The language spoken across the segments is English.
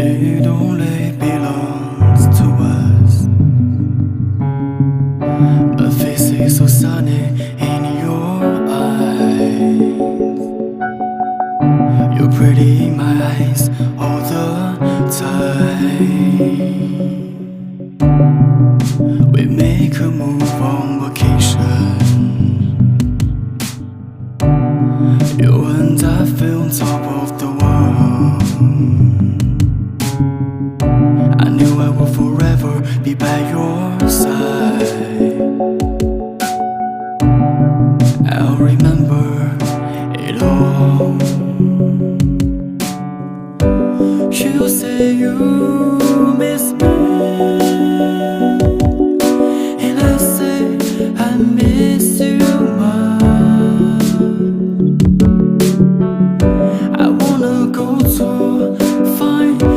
It only belongs to us. My face is so sunny in your eyes. You're pretty in my eyes all the time. We make a move on vacation. You and I feel on top of the world. I knew I would forever be by your side. I'll remember it all. You say you miss me, and I say I miss you much. I wanna go to find you,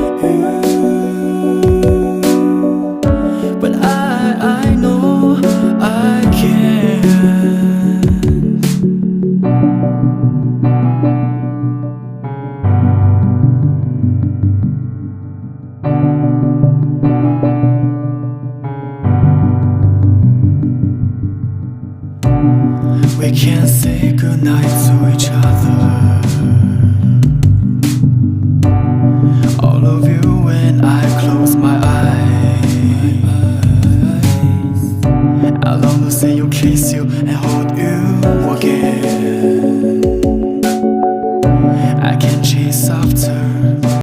but I know I can't. We can't say goodnight to each other. All of you when I close my eyes. I long to see you, kiss you, and hold you again. I can chase after